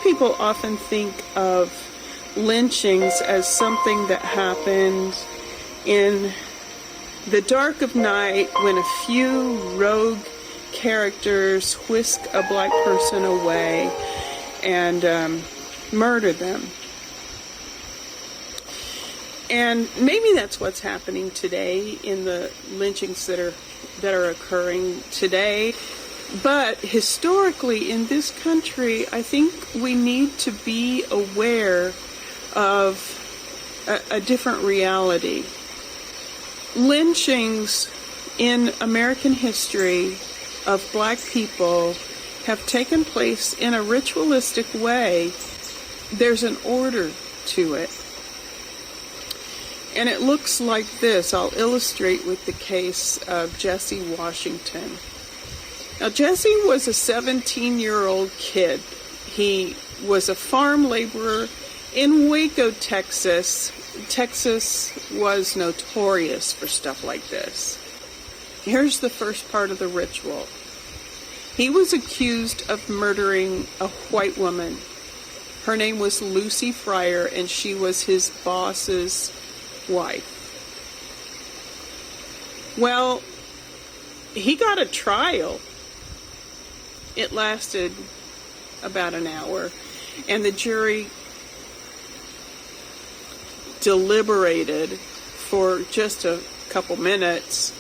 white people often think of lynchings as something that happened in the dark of night when a few rogue characters whisk a black person away and murder them. And maybe that's what's happening today in the lynchings that are occurring today. But historically in this country, I think we need to be aware of a different reality. Lynchings in American history of black people have taken place in a ritualistic way. There's an order to it. And it looks like this. I'll illustrate with the case of Jesse Washington. Now, Jesse was a 17-year-old kid. He was a farm laborer in Waco, Texas. Texas was notorious for stuff like this. Here's the first part of the ritual. He was accused of murdering a white woman. Her name was Lucy Fryer, and she was his boss's wife. Well, he got a trial. It lasted about an hour, and the jury deliberated for just a couple minutes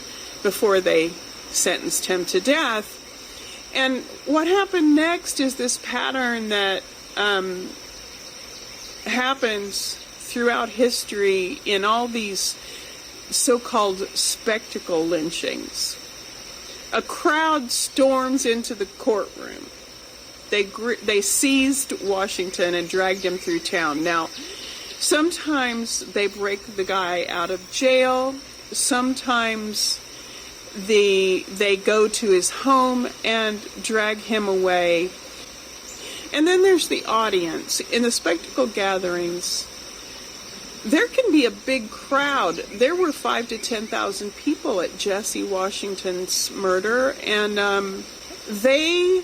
before they sentenced him to death. And what happened next is this pattern that happens throughout history in all these so-called spectacle lynchings. A crowd storms into the courtroom. They seized Washington and dragged him through town. Now, sometimes they break the guy out of jail. Sometimes they go to his home and drag him away. And then there's the audience. In the spectacle gatherings, there can be a big crowd. There were 5,000 to 10,000 people at Jesse Washington's murder, and they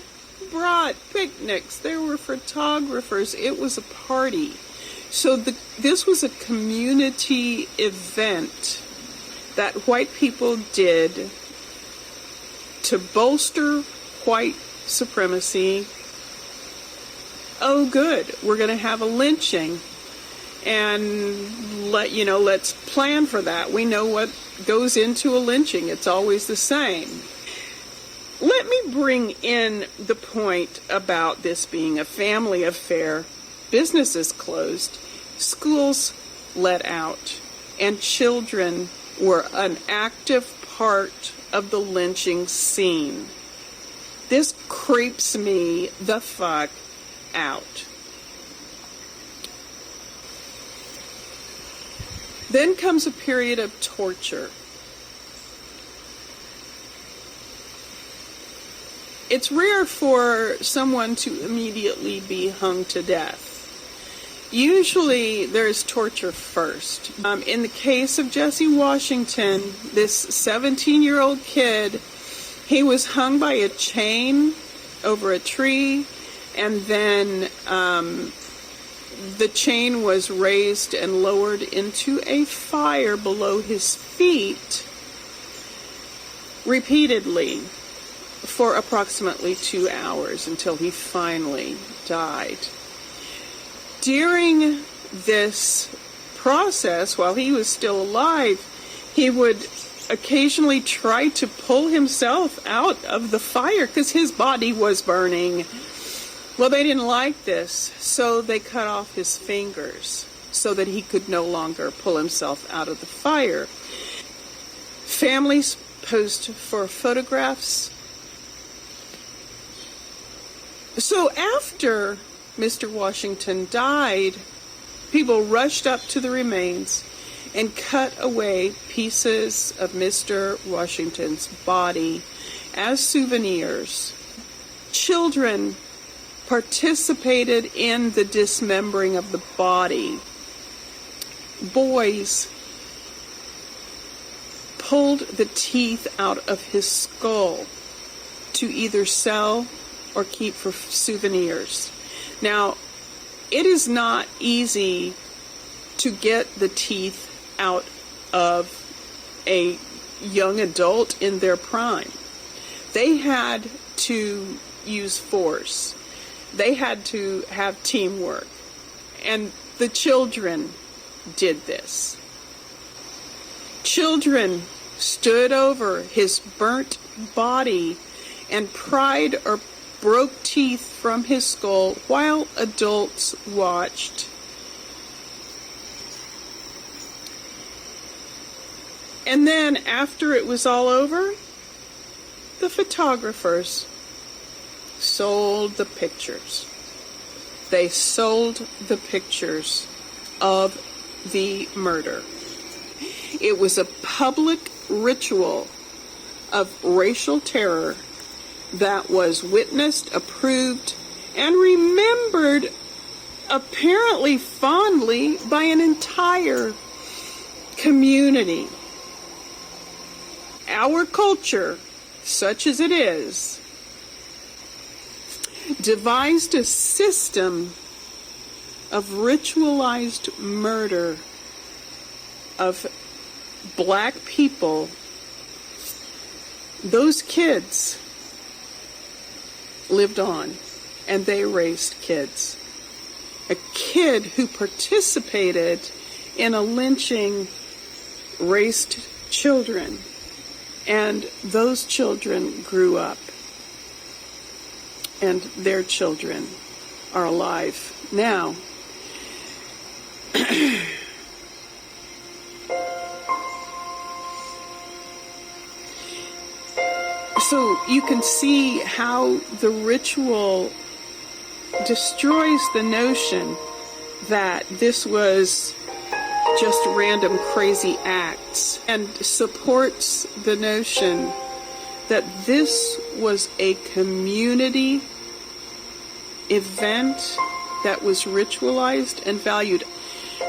brought picnics. There were photographers. It was a party. So this was a community event that white people did to bolster white supremacy. Oh, good, we're going to have a lynching. And let's plan for that. We know what goes into a lynching. It's always the same. Let me bring in the point about this being a family affair. Businesses closed, schools let out, and children were an active part of the lynching scene. This creeps me the fuck out. Then comes a period of torture. It's rare for someone to immediately be hung to death. Usually there's torture first. In the case of Jesse Washington, this 17-year-old kid, he was hung by a chain over a tree, and then the chain was raised and lowered into a fire below his feet repeatedly for approximately 2 hours until he finally died. During this process, while he was still alive, he would occasionally try to pull himself out of the fire because his body was burning. Well, they didn't like this, so they cut off his fingers so that he could no longer pull himself out of the fire. Families posed for photographs. So after Mr. Washington died, people rushed up to the remains and cut away pieces of Mr. Washington's body as souvenirs. Children participated in the dismembering of the body. Boys pulled the teeth out of his skull to either sell or keep for souvenirs. Now, It is not easy to get the teeth out of a young adult in their prime. They had to use force. They had to have teamwork. And the children did this. Children stood over his burnt body and pried or broke teeth from his skull while adults watched. And then after it was all over, the photographers sold the pictures. They sold the pictures of the murder. It was a public ritual of racial terror that was witnessed, approved, and remembered apparently fondly by an entire community. Our culture, such as it is, devised a system of ritualized murder of black people. Those kids lived on, and they raised kids. A kid who participated in a lynching raised children, and those children grew up, and their children are alive now. So you can see how the ritual destroys the notion that this was just random crazy acts, and supports the notion that this was a community event that was ritualized and valued.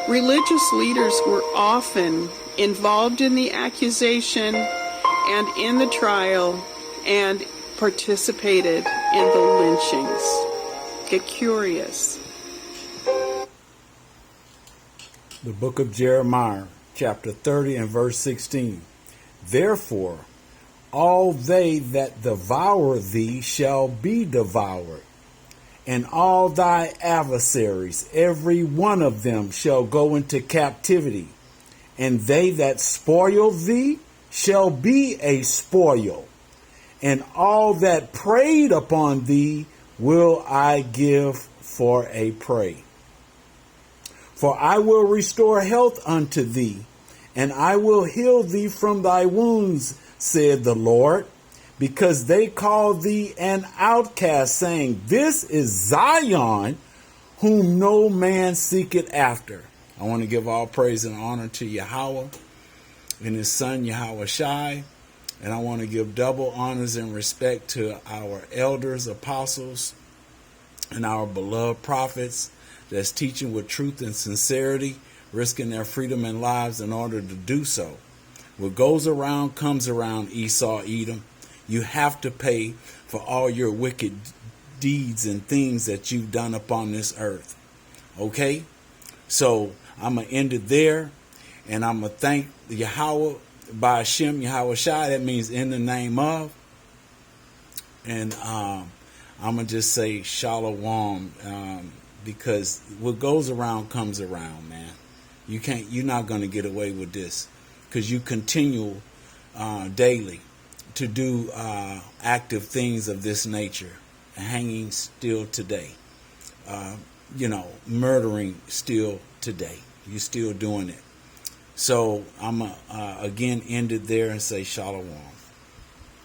Religious leaders were often involved in the accusation and in the trial and participated in the lynchings. Get curious. The book of Jeremiah, chapter 30 and verse 16. Therefore, all they that devour thee shall be devoured, and all thy adversaries, every one of them, shall go into captivity, and they that spoil thee shall be a spoil, and all that preyed upon thee will I give for a prey. For I will restore health unto thee, and I will heal thee from thy wounds, said the Lord, because they call thee an outcast, saying, This is Zion, whom no man seeketh after. I want to give all praise and honor to Yahweh and his son Yahweh Shai, and I want to give double honors and respect to our elders, apostles, and our beloved prophets that's teaching with truth and sincerity, risking their freedom and lives in order to do so. What goes around comes around, Esau, Edom. You have to pay for all your wicked deeds and things that you've done upon this earth. Okay? So I'm going to end it there, and I'm going to thank Yahweh by Hashem Yahweh Shai. That means in the name of. And I'm going to just say Shalom, because what goes around comes around, man. You're not going to get away with this, because you continue daily to do active things of this nature, hanging still today, murdering still today. You're still doing it. So I'm again end it there and say Shalom.